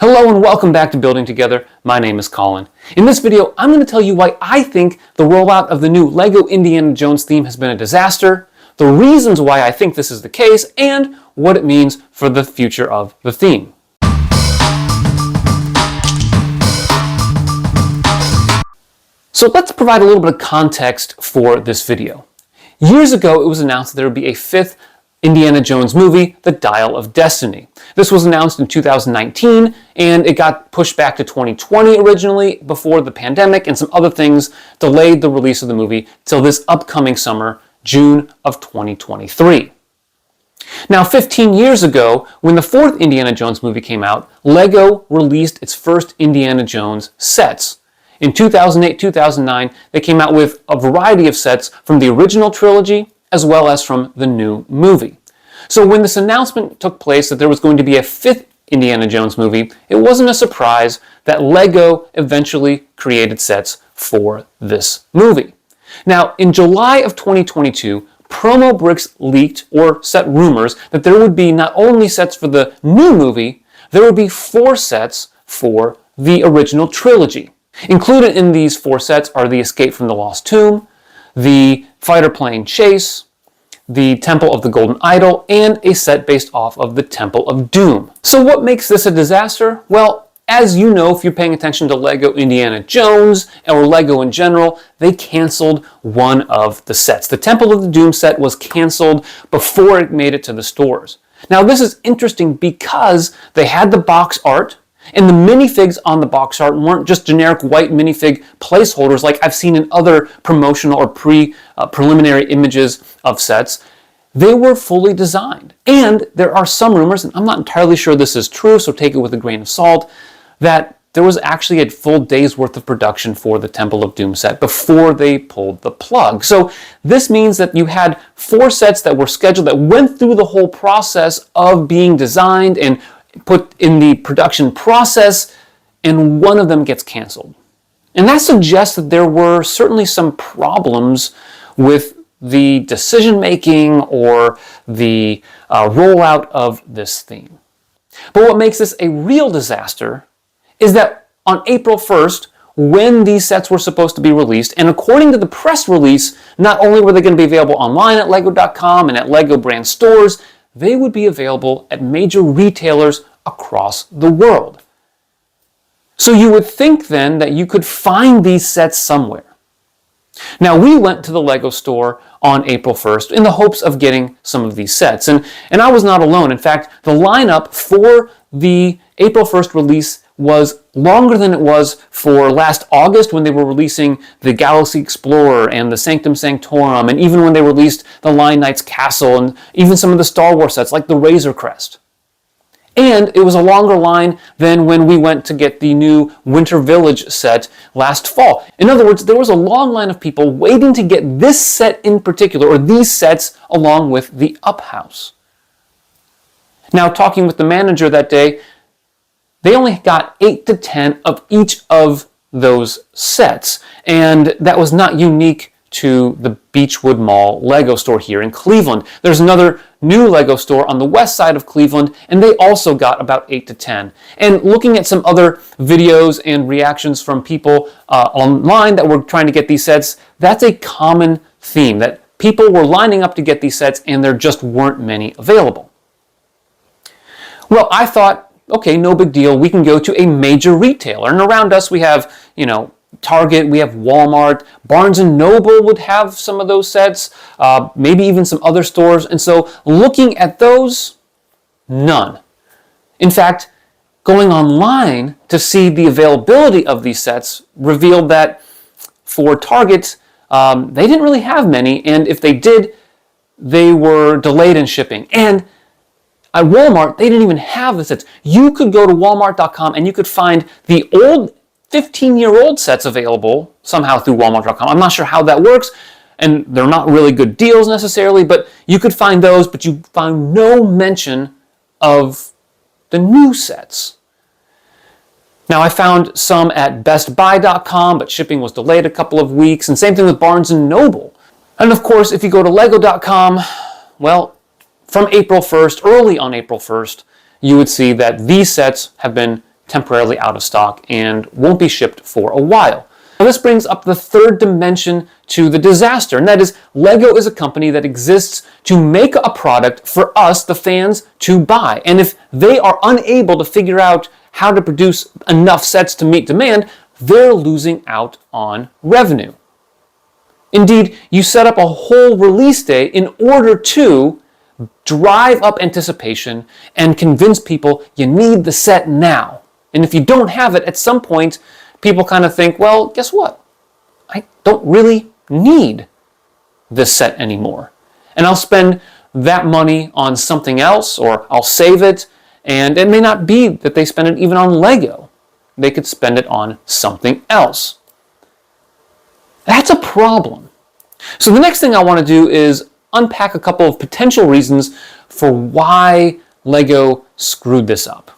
Hello and welcome back to Building Together. My name is Colin. In this video, I'm going to tell you why I think the rollout of the new LEGO Indiana Jones theme has been a disaster, the reasons why I think this is the case, and what it means for the future of the theme. So let's provide a little bit of context for this video. Years ago, it was announced that there would be a fifth Indiana Jones movie, The Dial of Destiny. This was announced in 2019, and it got pushed back to 2020 originally before the pandemic and some other things delayed the release of the movie till this upcoming summer, June of 2023. Now, 15 years ago, when the fourth Indiana Jones movie came out, LEGO released its first Indiana Jones sets. In 2008-2009, they came out with a variety of sets from the original trilogy as well as from the new movie. So when this announcement took place that there was going to be a fifth Indiana Jones movie, it wasn't a surprise that LEGO eventually created sets for this movie. Now, in July of 2022, Promo Bricks leaked or set rumors that there would be not only sets for the new movie, there would be 4 sets for the original trilogy. Included in these 4 sets are the Escape from the Lost Tomb, the fighter plane chase, the Temple of the Golden Idol, and a set based off of the Temple of Doom. So what makes this a disaster? Well, as you know, if you're paying attention to LEGO Indiana Jones or LEGO in general, they canceled one of the sets. The Temple of the Doom set was canceled before it made it to the stores. Now this is interesting because they had the box art, and the minifigs on the box art weren't just generic white minifig placeholders like I've seen in other promotional or preliminary images of sets. They were fully designed. And there are some rumors, and I'm not entirely sure this is true, so take it with a grain of salt, that there was actually a full day's worth of production for the Temple of Doom set before they pulled the plug. So this means that you had 4 sets that were scheduled that went through the whole process of being designed and put in the production process, and one of them gets canceled. And that suggests that there were certainly some problems with the decision-making or the rollout of this theme. But what makes this a real disaster is that on April 1st, when these sets were supposed to be released, and according to the press release, not only were they going to be available online at lego.com and at LEGO brand stores, they would be available at major retailers across the world. So you would think then that you could find these sets somewhere. Now we went to the LEGO store on April 1st in the hopes of getting some of these sets. And I was not alone. In fact, the lineup for the April 1st release was longer than it was for last August when they were releasing the Galaxy Explorer and the Sanctum Sanctorum, and even when they released the Lion Knight's Castle and even some of the Star Wars sets like the Razor Crest. And it was a longer line than when we went to get the new Winter Village set last fall. In other words, there was a long line of people waiting to get this set in particular, or these sets, along with the Up House. Now, talking with the manager that day, they only got 8 to 10 of each of those sets, and that was not unique to the Beechwood Mall LEGO store here in Cleveland. There's another new LEGO store on the west side of Cleveland, and they also got about 8 to 10. And looking at some other videos and reactions from people online that were trying to get these sets, that's a common theme, that people were lining up to get these sets and there just weren't many available. Well, I thought, okay, no big deal. We can go to a major retailer. And around us we have, Target, we have Walmart, Barnes & Noble would have some of those sets, maybe even some other stores. And so looking at those, none. In fact, going online to see the availability of these sets revealed that for Target, they didn't really have many. And if they did, they were delayed in shipping. And at Walmart, they didn't even have the sets. You could go to walmart.com and you could find the old 15-year-old sets available somehow through walmart.com. I'm not sure how that works, and they're not really good deals necessarily, but you could find those, but you found no mention of the new sets. Now, I found some at bestbuy.com, but shipping was delayed a couple of weeks, and same thing with Barnes & Noble. And of course, if you go to lego.com, well, from April 1st, early on April 1st, you would see that these sets have been temporarily out of stock and won't be shipped for a while. Now, this brings up the third dimension to the disaster, and that is LEGO is a company that exists to make a product for us, the fans, to buy. And if they are unable to figure out how to produce enough sets to meet demand, they're losing out on revenue. Indeed, you set up a whole release day in order to drive up anticipation and convince people you need the set now. And if you don't have it, at some point, people kind of think, well, guess what? I don't really need this set anymore. And I'll spend that money on something else, or I'll save it, and it may not be that they spend it even on LEGO. They could spend it on something else. That's a problem. So the next thing I want to do is unpack a couple of potential reasons for why LEGO screwed this up.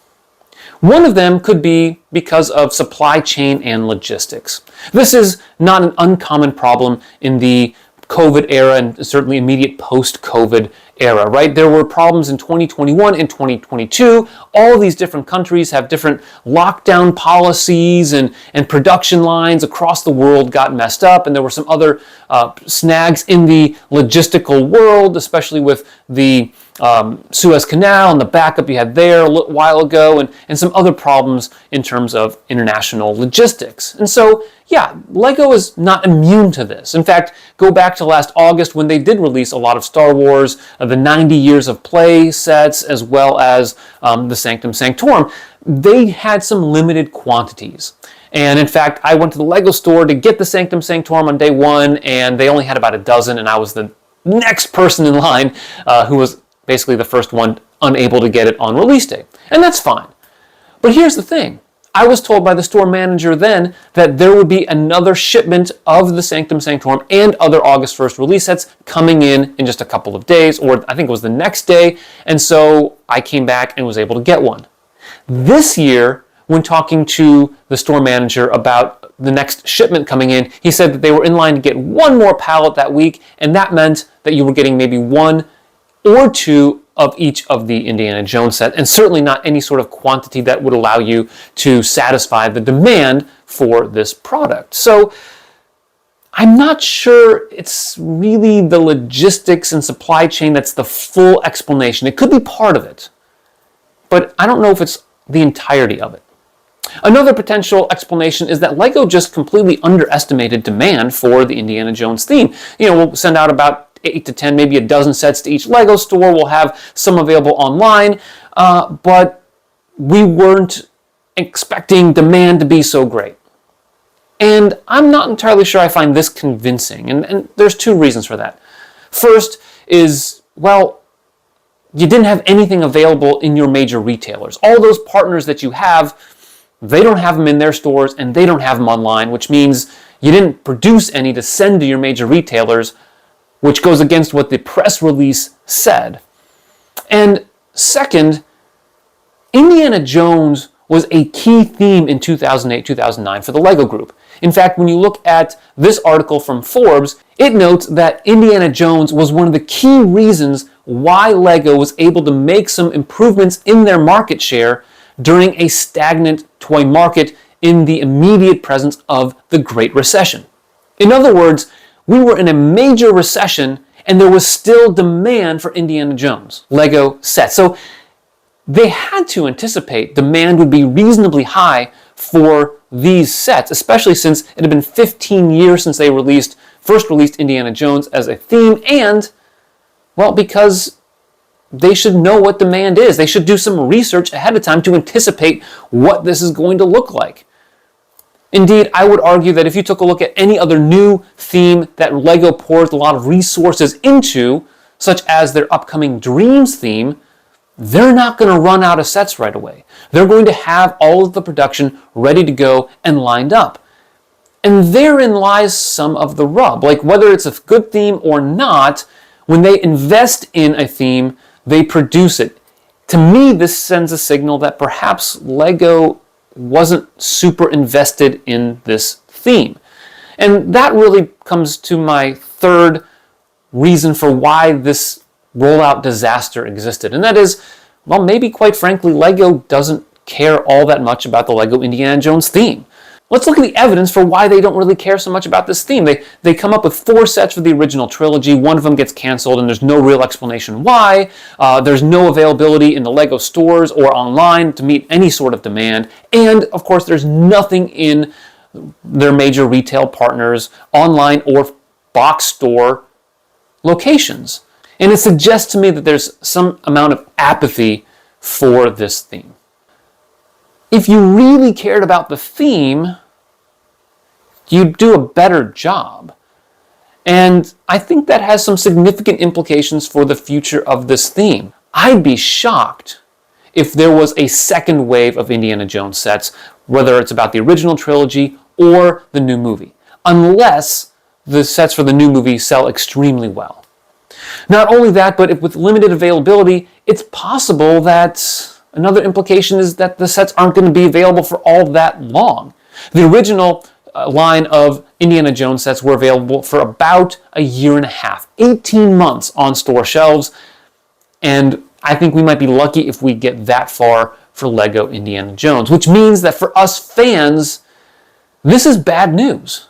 One of them could be because of supply chain and logistics. This is not an uncommon problem in the COVID era and certainly immediate post-COVID era, right? There were problems in 2021 and 2022. All these different countries have different lockdown policies, and production lines across the world got messed up, and there were some other snags in the logistical world, especially with the Suez Canal and the backup you had there a little while ago, and some other problems in terms of international logistics. And so, yeah, LEGO is not immune to this. In fact, go back to last August when they did release a lot of Star Wars, the 90 Years of Play sets, as well as the Sanctum Sanctorum. They had some limited quantities. And in fact, I went to the LEGO store to get the Sanctum Sanctorum on day one, and they only had about a dozen, and I was the next person in line who was basically the first one unable to get it on release day. And that's fine. But here's the thing. I was told by the store manager then that there would be another shipment of the Sanctum Sanctorum and other August 1st release sets coming in just a couple of days, or I think it was the next day, and so I came back and was able to get one. This year, when talking to the store manager about the next shipment coming in, he said that they were in line to get one more pallet that week, and that meant that you were getting maybe one or two of each of the Indiana Jones set, and certainly not any sort of quantity that would allow you to satisfy the demand for this product. So I'm not sure it's really the logistics and supply chain that's the full explanation. It could be part of it, but I don't know if it's the entirety of it. Another potential explanation is that LEGO just completely underestimated demand for the Indiana Jones theme. We'll send out about 8 to 10, maybe a dozen sets to each LEGO store. We'll have some available online, but we weren't expecting demand to be so great. And I'm not entirely sure I find this convincing, and there's two reasons for that. First is, well, you didn't have anything available in your major retailers. All those partners that you have, they don't have them in their stores, and they don't have them online, which means you didn't produce any to send to your major retailers, which goes against what the press release said. And second, Indiana Jones was a key theme in 2008-2009 for the LEGO Group. In fact, when you look at this article from Forbes, it notes that Indiana Jones was one of the key reasons why LEGO was able to make some improvements in their market share during a stagnant toy market in the immediate presence of the Great Recession. In other words, we were in a major recession, and there was still demand for Indiana Jones LEGO sets. So they had to anticipate demand would be reasonably high for these sets, especially since it had been 15 years since they first released Indiana Jones as a theme, and, well, because they should know what demand is. They should do some research ahead of time to anticipate what this is going to look like. Indeed, I would argue that if you took a look at any other new theme that LEGO pours a lot of resources into, such as their upcoming Dreams theme, they're not going to run out of sets right away. They're going to have all of the production ready to go and lined up. And therein lies some of the rub. Like, whether it's a good theme or not, when they invest in a theme, they produce it. To me, this sends a signal that perhaps LEGO wasn't super invested in this theme. And that really comes to my third reason for why this rollout disaster existed. And that is, well, maybe quite frankly, LEGO doesn't care all that much about the LEGO Indiana Jones theme. Let's look at the evidence for why they don't really care so much about this theme. They come up with 4 sets for the original trilogy. One of them gets canceled, and there's no real explanation why. There's no availability in the LEGO stores or online to meet any sort of demand. And, of course, there's nothing in their major retail partners, online or box store locations. And it suggests to me that there's some amount of apathy for this theme. If you really cared about the theme, you'd do a better job. And I think that has some significant implications for the future of this theme. I'd be shocked if there was a second wave of Indiana Jones sets, whether it's about the original trilogy or the new movie, unless the sets for the new movie sell extremely well. Not only that, but with limited availability, it's possible that another implication is that the sets aren't going to be available for all that long. The original line of Indiana Jones sets were available for about a year and a half, 18 months on store shelves, and I think we might be lucky if we get that far for LEGO Indiana Jones, which means that for us fans, this is bad news.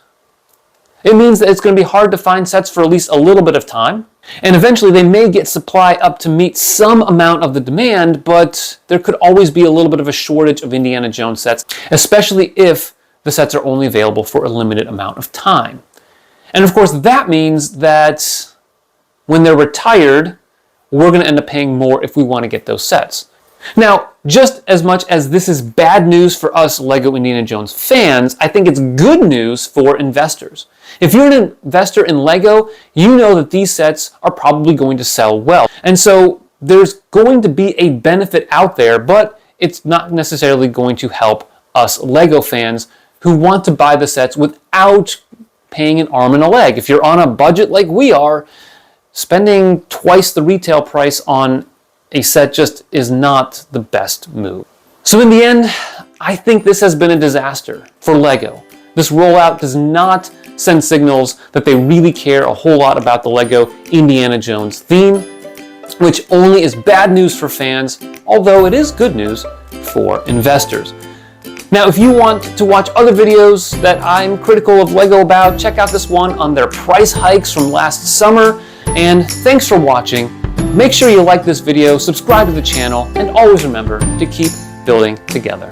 It means that it's going to be hard to find sets for at least a little bit of time. And eventually they may get supply up to meet some amount of the demand, but there could always be a little bit of a shortage of Indiana Jones sets, especially if the sets are only available for a limited amount of time. And of course that means that when they're retired, we're going to end up paying more if we want to get those sets. Now, just as much as this is bad news for us LEGO Indiana Jones fans, I think it's good news for investors. If you're an investor in LEGO, you know that these sets are probably going to sell well. And so there's going to be a benefit out there, but it's not necessarily going to help us LEGO fans who want to buy the sets without paying an arm and a leg. If you're on a budget like we are, spending twice the retail price on a set just is not the best move. So in the end, I think this has been a disaster for LEGO. This rollout does not send signals that they really care a whole lot about the LEGO Indiana Jones theme, which only is bad news for fans, although it is good news for investors. Now, if you want to watch other videos that I'm critical of LEGO about, check out this one on their price hikes from last summer. And thanks for watching. Make sure you like this video, subscribe to the channel, and always remember to keep building together.